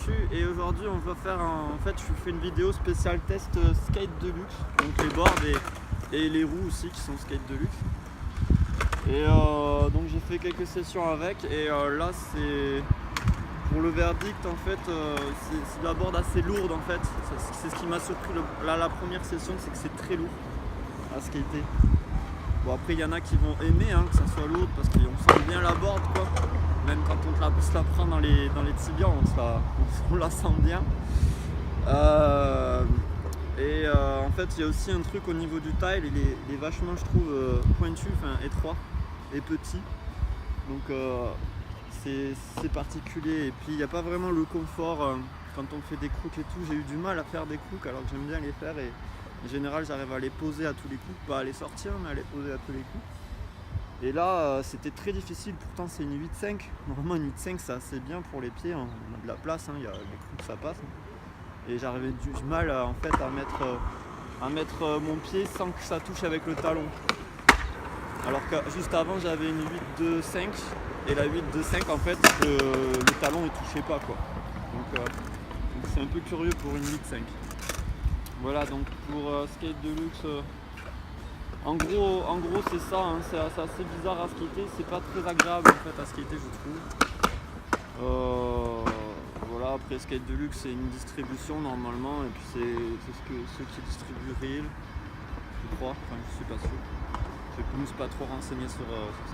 Pointu et aujourd'hui on va faire en fait je fais une vidéo spéciale test skate de luxe, donc les boards et les roues aussi qui sont skate de luxe. Et donc j'ai fait quelques sessions avec et là c'est pour le verdict en fait c'est de la board assez lourde en fait. C'est ce qui m'a surpris la première session, c'est que c'est très lourd à skater. Bon après il y en a qui vont aimer que ça soit lourd parce qu'on sent bien la board quoi. Même quand on se la prend dans les tibias, on la sent bien. En fait, il y a aussi un truc au niveau du tile, il est vachement, je trouve, pointu, étroit et petit. Donc c'est particulier. Et puis, il n'y a pas vraiment le confort quand on fait des crooks et tout. J'ai eu du mal à faire des crooks alors que j'aime bien les faire. Et en général, j'arrive à les poser à tous les coups. Pas à les sortir, mais à les poser à tous les coups. Et là c'était très difficile, pourtant c'est une 8.5. Normalement une 8.5 c'est assez bien pour les pieds, on a de la place, il y a des coups que ça passe. Et j'arrivais du mal en fait à mettre mon pied sans que ça touche avec le talon. Alors que juste avant j'avais une 8.2.5 et la 8.2.5 en fait le talon ne touchait pas quoi. Donc c'est un peu curieux pour une 8.5. Voilà donc pour skate de luxe. En gros c'est ça, c'est assez bizarre à skater, c'est pas très agréable en fait à skater je trouve. Voilà, après skate de luxe c'est une distribution normalement et puis c'est ceux qui distribuent Real, je crois, je suis pas sûr. Je ne me suis pas trop renseigné sur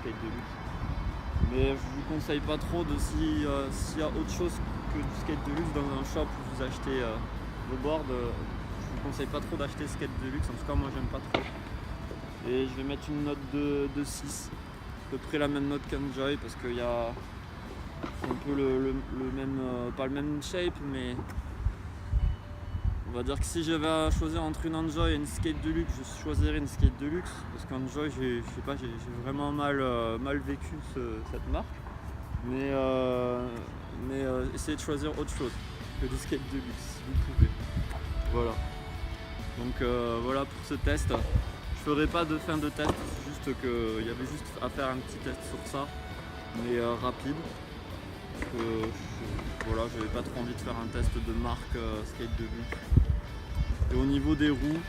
skate de luxe. Mais je vous conseille pas trop de s'il y a autre chose que du skate de luxe dans un shop où vous achetez vos boards, je vous conseille pas trop d'acheter skate de luxe, en tout cas moi j'aime pas trop. Et je vais mettre une note de 6, à peu près la même note qu'Enjoy parce qu'il y a un peu le même, pas le même shape, mais on va dire que si j'avais à choisir entre une Enjoy et une skate de luxe, je choisirais une skate de luxe parce qu'Enjoy j'ai vraiment mal vécu cette marque, mais essayez de choisir autre chose que du skate de luxe si vous pouvez. Voilà, donc voilà pour ce test. Je ferai pas de fin de test, c'est juste qu'il y avait juste à faire un petit test sur ça, mais rapide. Voilà, j'avais pas trop envie de faire un test de marque skate de luxe. Et au niveau des roues,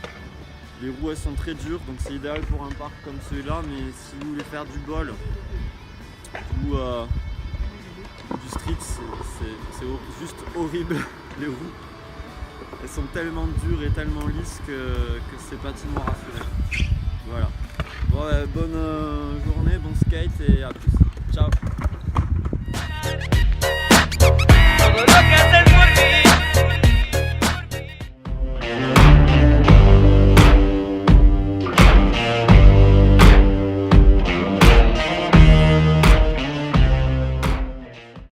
les roues elles sont très dures, donc c'est idéal pour un parc comme celui-là, mais si vous voulez faire du bol ou du street, c'est juste horrible les roues. Elles sont tellement dures et tellement lisses que c'est patinoire assuré. Voilà. Bon, bonne journée, bon skate et à plus.